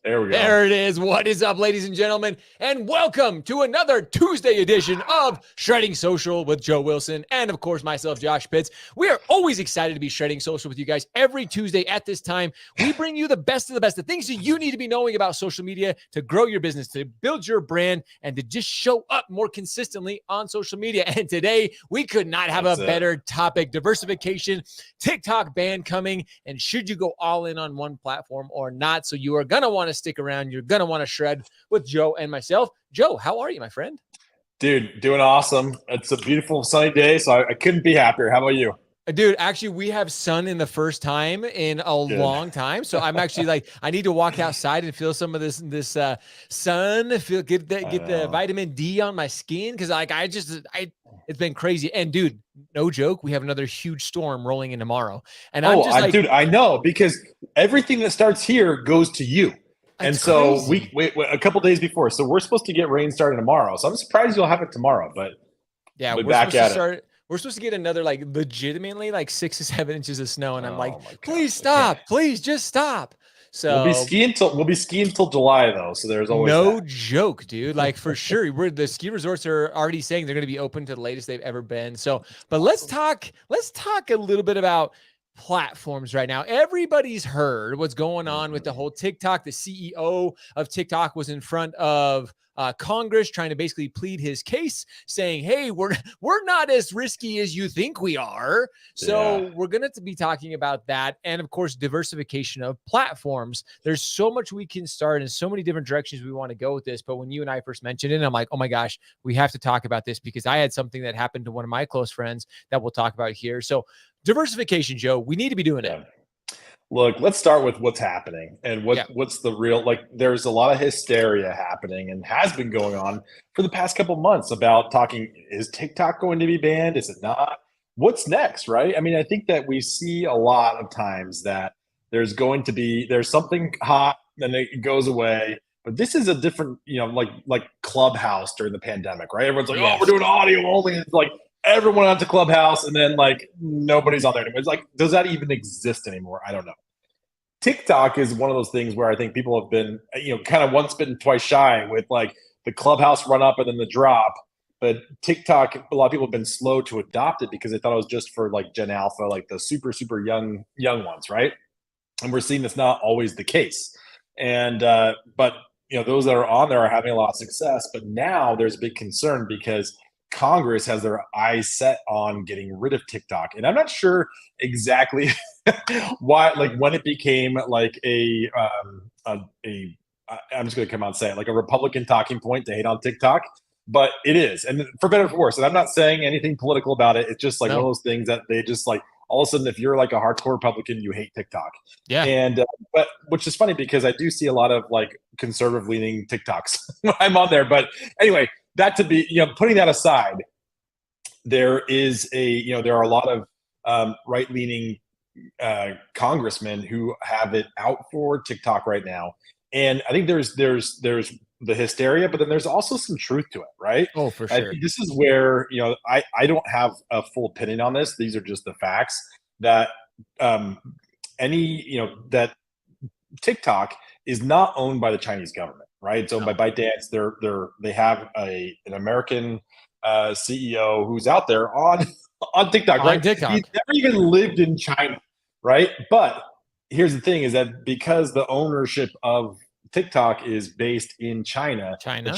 There we go. There it is. What is up, ladies and gentlemen? And welcome to another Tuesday edition of Shredding Social with Joe Wilson and, of course, myself, Josh Pitts. We are always excited to be shredding social with you guys every Tuesday at this time. We bring you the best of the best, the things that you need to be knowing about social media to grow your business, to build your brand, and to just show up more consistently on social media. And today, we could not have a better topic: diversification, TikTok ban coming, and should you go all in on one platform or not? So you are going to want to stick around. You're going to want to shred with Joe and myself. Joe, how are you, my friend? Dude, doing awesome. It's a beautiful sunny day, so I couldn't be happier. How about you? Dude, actually, we have sun in the first time in a long time. So I'm actually like, I need to walk outside and feel some of this sun, get the vitamin D on my skin. Cause like, it's been crazy. And dude, no joke, we have another huge storm rolling in tomorrow. And dude, I know, because everything that starts here goes to you. And so we a couple days before, so we're supposed to get rain starting tomorrow. So I'm surprised you'll have it tomorrow, but yeah, we're back at it. We're supposed to get another like legitimately like 6 to 7 inches of snow, and I'm like, please stop, please just stop. So we'll be skiing till July though. So there's always no joke, dude. Like for sure, the ski resorts are already saying they're going to be open to the latest they've ever been. So, but let's talk a little bit about platforms right now. Everybody's heard what's going on with the whole TikTok. The CEO of TikTok was in front of Congress trying to basically plead his case, saying, hey, we're not as risky as you think we are. So we're going to be talking about that. And of course, diversification of platforms. There's so much we can start and so many different directions we want to go with this. But when you and I first mentioned it, I'm like, oh my gosh, we have to talk about this, because I had something that happened to one of my close friends that we'll talk about here. So diversification, Joe, we need to be doing it. Look, let's start with what's happening and what's the real, like, there's a lot of hysteria happening and has been going on for the past couple months about talking, is TikTok going to be banned? Is it not? What's next, right? I mean, I think that we see a lot of times that there's something hot and it goes away. But this is a different, like Clubhouse during the pandemic, right? Everyone's like, oh, we're doing audio only. It's like, everyone went to Clubhouse and then like nobody's on there anymore. It's like, does that even exist anymore? I don't know. TikTok is one of those things where I think people have been, kind of once bitten, twice shy with like the Clubhouse run up and then the drop. But TikTok, a lot of people have been slow to adopt it because they thought it was just for like Gen Alpha, like the super, super young ones, right? And we're seeing that's not always the case. And, but, those that are on there are having a lot of success. But now there's a big concern because Congress has their eyes set on getting rid of TikTok. And I'm not sure exactly why, like when it became like I'm just going to come out and say it, like a Republican talking point to hate on TikTok, but it is. And for better or for worse, and I'm not saying anything political about it. It's just like one of those things that they just like, all of a sudden, if you're like a hardcore Republican, you hate TikTok. Yeah. And, but which is funny because I do see a lot of like conservative leaning TikToks when I'm on there. But anyway, that to be, putting that aside, there is there are a lot of right-leaning congressmen who have it out for TikTok right now. And I think there's the hysteria, but then there's also some truth to it, right? Oh, for sure. I think this is where, I don't have a full opinion on this. These are just the facts that that TikTok is not owned by the Chinese government, right? It's owned by ByteDance. They have an American CEO who's out there on TikTok, right? TikTok. He's never even lived in China, right? But here's the thing: is that because the ownership of TikTok is based in China, the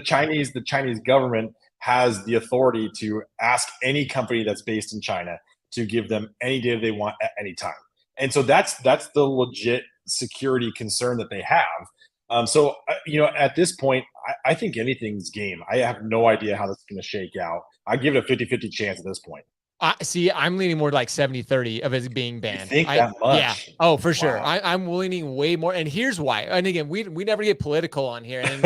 Chinese government has the authority to ask any company that's based in China to give them any data they want at any time. And so that's the legit security concern that they have. So at this point, I think anything's game. I have no idea how this is going to shake out. I give it a 50-50 chance at this point. See, I'm leaning more like 70-30 of it being banned. You think that much? Yeah. Oh, for sure. I'm leaning way more. And here's why. And again, we never get political on here. And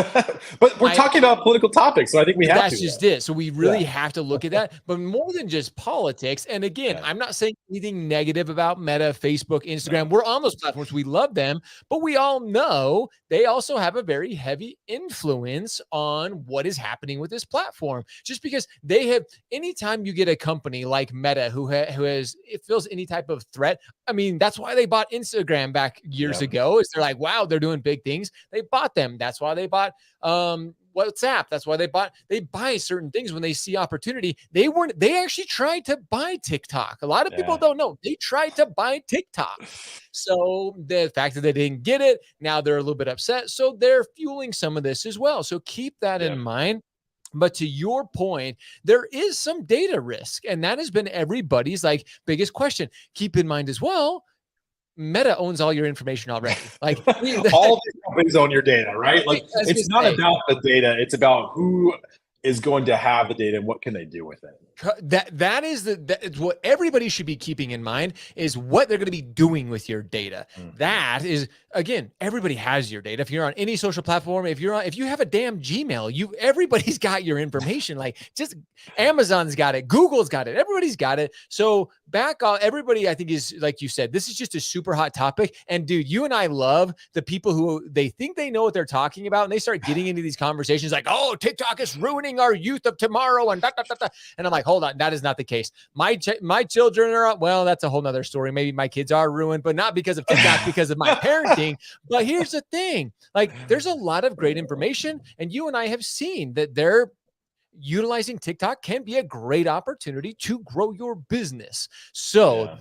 but we're talking about political topics, so I think we have to. That's just it. So we really have to look at that. But more than just politics. And again, I'm not saying anything negative about Meta, Facebook, Instagram. We're on those platforms. We love them. But we all know they also have a very heavy influence on what is happening with this platform. Just because they have, anytime you get a company like like Meta, who has, it feels any type of threat. I mean, that's why they bought Instagram back years ago. Is they're like, wow, they're doing big things. They bought them. That's why they bought WhatsApp. That's why they buy certain things when they see opportunity. They actually tried to buy TikTok. A lot of people don't know. They tried to buy TikTok. So the fact that they didn't get it, now they're a little bit upset. So they're fueling some of this as well. So keep that in mind. But to your point, there is some data risk, and that has been everybody's like biggest question. Keep in mind as well, Meta owns all your information already. Like all these companies own your data, right? Like it's not about the data; it's about who is going to have the data and what can they do with it. That is what everybody should be keeping in mind, is what they're going to be doing with your data. That is, again, everybody has your data. If you're on any social platform, if you have a damn Gmail, everybody's got your information. Like, just Amazon's got it, Google's got it, everybody's got it. So back off, everybody, I think, is, like you said, this is just a super hot topic. And dude, you and I love the people who they think they know what they're talking about, and they start getting into these conversations like, oh, TikTok is ruining our youth of tomorrow, and and I'm like, hold on, that is not the case. My children are, well, that's a whole nother story. Maybe my kids are ruined, but not because of TikTok, because of my parenting. But here's the thing, like, there's a lot of great information, and you and I have seen that they're utilizing TikTok can be a great opportunity to grow your business. So,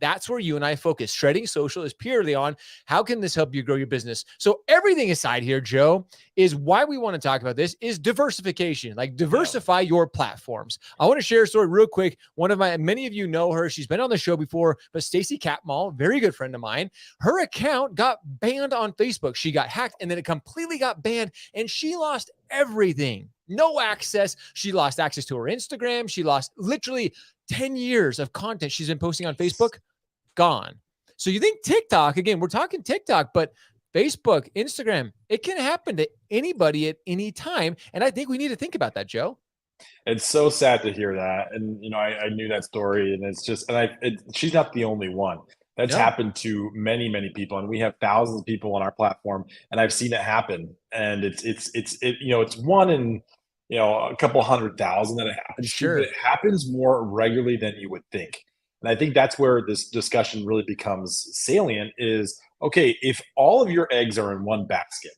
that's where you and I focus. Shredding Social is purely on how can this help you grow your business. So everything aside here, Joe, is why we want to talk about this is diversification, like diversify your platforms. I want to share a story real quick. Many of you know her. She's been on the show before, but Stacy Catmull, very good friend of mine, her account got banned on Facebook. She got hacked and then it completely got banned and she lost everything. No access. She lost access to her Instagram. She lost literally 10 years of content she's been posting on Facebook. Gone. So you think TikTok, again, we're talking TikTok, but Facebook, Instagram, it can happen to anybody at any time. And I think we need to think about that, Joe. It's so sad to hear that. And, I knew that story, and it's just, she's not the only one. That's happened to many, many people. And we have thousands of people on our platform, and I've seen it happen. And it's one in, a couple 100,000 that it happens. Sure. But it happens more regularly than you would think. And I think that's where this discussion really becomes salient is, okay, if all of your eggs are in one basket,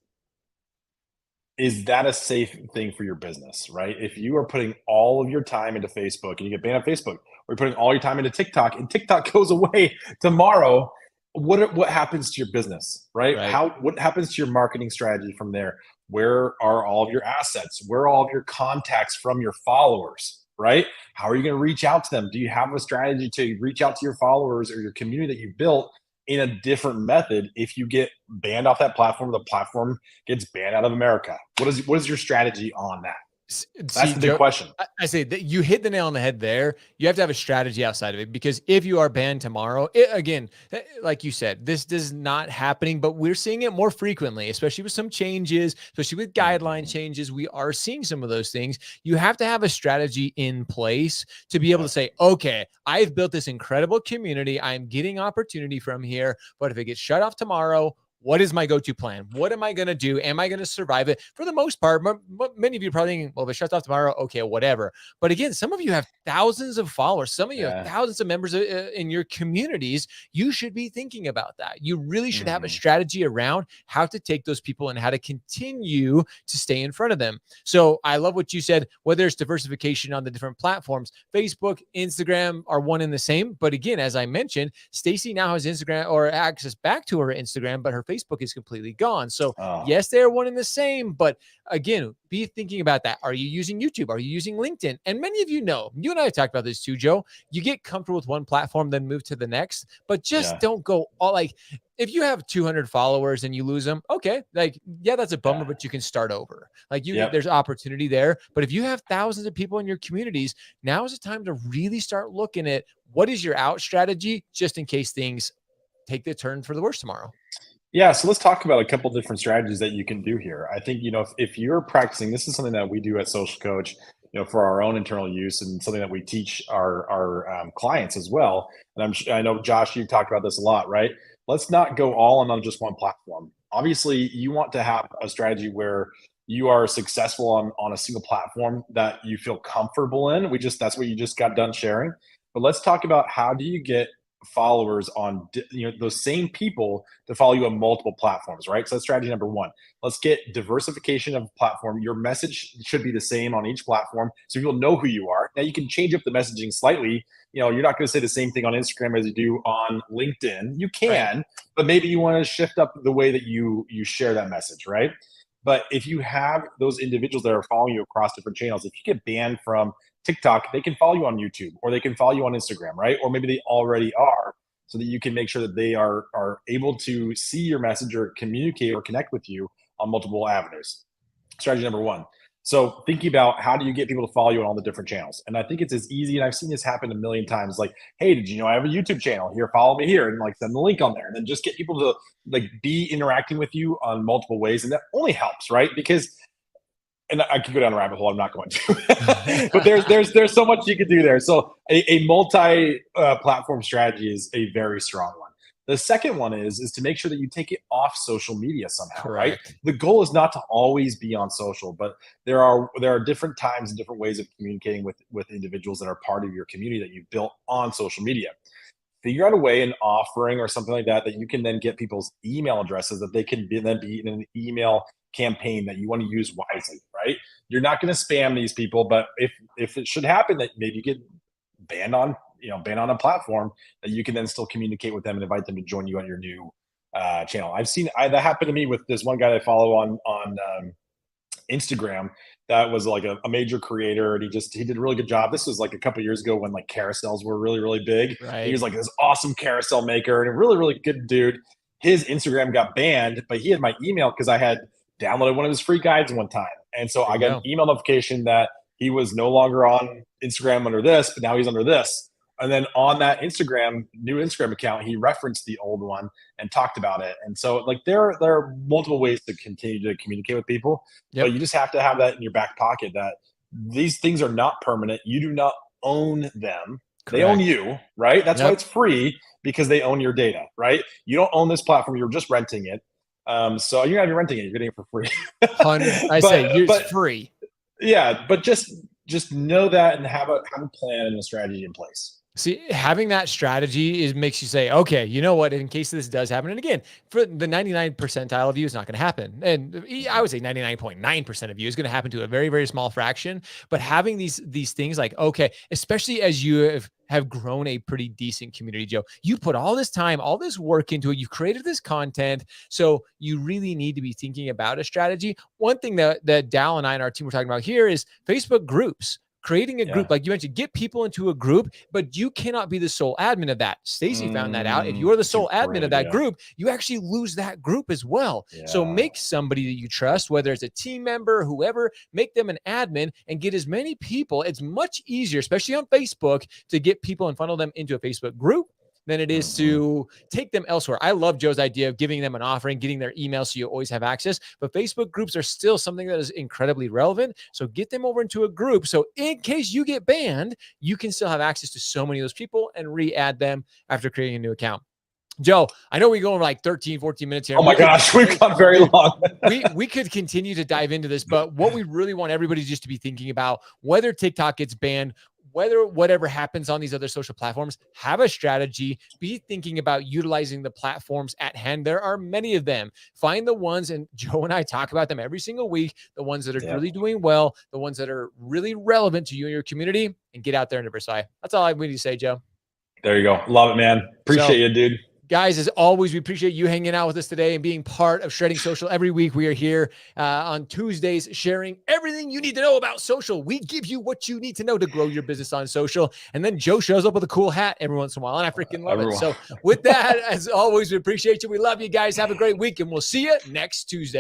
is that a safe thing for your business, right? If you are putting all of your time into Facebook and you get banned on Facebook, or you're putting all your time into TikTok and TikTok goes away tomorrow, what happens to your business, right? What happens to your marketing strategy from there? Where are all of your assets? Where are all of your contacts from your followers? Right? How are you going to reach out to them? Do you have a strategy to reach out to your followers or your community that you've built in a different method? If you get banned off that platform, the platform gets banned out of America. What is your strategy on that? That's the big question. I say that you hit the nail on the head there. You have to have a strategy outside of it, because if you are banned tomorrow, again, like you said, this is not happening, but we're seeing it more frequently, especially with some changes, especially with guideline changes. We are seeing some of those things. You have to have a strategy in place to be able to say, okay, I've built this incredible community. I'm getting opportunity from here, but if it gets shut off tomorrow, what is my go-to plan? What am I going to do? Am I going to survive it? For the most part, many of you are probably thinking, well, if it shuts off tomorrow, okay, whatever. But again, some of you have thousands of followers. Some of you have thousands of members in your communities. You should be thinking about that. You really should have a strategy around how to take those people and how to continue to stay in front of them. So I love what you said, whether it's diversification on the different platforms, Facebook, Instagram are one and the same. But again, as I mentioned, Stacy now has Instagram or access back to her Instagram, but her Facebook is completely gone. So yes, they're one and the same, but again, be thinking about that. Are you using YouTube? Are you using LinkedIn? And many of you know, you and I have talked about this too, Joe. You get comfortable with one platform, then move to the next, but just don't go all like, if you have 200 followers and you lose them, okay, like, yeah, that's a bummer, but you can start over. Like there's opportunity there. But if you have thousands of people in your communities, now is the time to really start looking at what is your out strategy, just in case things take the turn for the worse tomorrow. Yeah, so let's talk about a couple different strategies that you can do here. I think, if you're practicing, this is something that we do at Social Coach, for our own internal use, and something that we teach our clients as well. And I know, Josh, you talked about this a lot, right? Let's not go all in on just one platform. obviously you want to have a strategy where you are successful on a single platform that you feel comfortable in. That's what you just got done sharing. But let's talk about how do you get followers on those same people to follow you on multiple platforms, right? So that's strategy number one. Let's get diversification of platform. Your message should be the same on each platform so people know who you are. Now you can change up the messaging slightly. You're not going to say the same thing on Instagram as you do on LinkedIn. You can, right, but maybe you want to shift up the way that you share that message, right? But if you have those individuals that are following you across different channels, if you get banned from TikTok, they can follow you on YouTube or they can follow you on Instagram, right? Or maybe they already are, so that you can make sure that they are able to see your message or communicate or connect with you on multiple avenues. Strategy number one. So thinking about how do you get people to follow you on all the different channels. And I think it's as easy, and I've seen this happen a million times, like, hey, did you know I have a YouTube channel? Here, follow me here, and like send the link on there. And then just get people to like be interacting with you on multiple ways. And that only helps, right? Because, and I could go down a rabbit hole, I'm not going to. But there's so much you could do there. So a multi platform strategy is a very strong one. The second one is to make sure that you take it off social media somehow, correct, right? The goal is not to always be on social, but there are different times and different ways of communicating with individuals that are part of your community that you've built on social media. Figure out a way, an offering or something like that, that you can then get people's email addresses that they can then be in an email campaign that you want to use wisely, right? You're not going to spam these people, but if it should happen that maybe you get banned on a platform, that you can then still communicate with them and invite them to join you on your new channel. I've seen that happen to me with this one guy that I follow on Instagram that was like a major creator, and he did a really good job. This was like a couple years ago when like carousels were really, really big. Right. He was like this awesome carousel maker and a really, really good dude. His Instagram got banned, but he had my email because I had downloaded one of his free guides one time. And so I got an email notification that he was no longer on Instagram under this, but now he's under this. And then on that new Instagram account, he referenced the old one and talked about it. And so like there are multiple ways to continue to communicate with people, but you just have to have that in your back pocket, that these things are not permanent. You do not own them. Correct. They own you, right? That's why it's free, because they own your data, right? You don't own this platform. You're just renting it. So you're not even renting it. You're getting it for free. It's free. Yeah. But just know that and have a plan and a strategy in place. See, having that strategy makes you say, okay, you know what, in case this does happen, and again, for the 99 percentile of you, it's not going to happen. And I would say 99.9% of you is going to happen to a very, very small fraction. But having these things like, okay, especially as you have grown a pretty decent community, Joe, you put all this time, all this work into it. You've created this content. So you really need to be thinking about a strategy. One thing that Dal and I and our team were talking about here is Facebook groups. Creating a group, like you mentioned, get people into a group, but you cannot be the sole admin of that. Stacy found that out. If you are the sole admin of that group, you actually lose that group as well. Yeah. So make somebody that you trust, whether it's a team member, whoever, make them an admin and get as many people. It's much easier, especially on Facebook, to get people and funnel them into a Facebook group than it is to take them elsewhere. I love Joe's idea of giving them an offering, getting their email so you always have access, but Facebook groups are still something that is incredibly relevant. So get them over into a group. So in case you get banned, you can still have access to so many of those people and re-add them after creating a new account. Joe, I know we go over like 13, 14 minutes here. Oh my gosh, we've gone very long. we could continue to dive into this, but what we really want everybody just to be thinking about, whether TikTok gets banned, whatever happens on these other social platforms, have a strategy, be thinking about utilizing the platforms at hand. There are many of them. Find the ones, and Joe and I talk about them every single week, the ones that are really doing well, the ones that are really relevant to you and your community, and get out there and diversify. That's all I need to say, Joe. There you go. Love it, man. Appreciate you, dude. Guys, as always, we appreciate you hanging out with us today and being part of Shredding Social. Every week we are here on Tuesdays sharing everything you need to know about social. We give you what you need to know to grow your business on social. And then Joe shows up with a cool hat every once in a while, and I freaking love it. So with that, as always, we appreciate you. We love you guys. Have a great week, and we'll see you next Tuesday.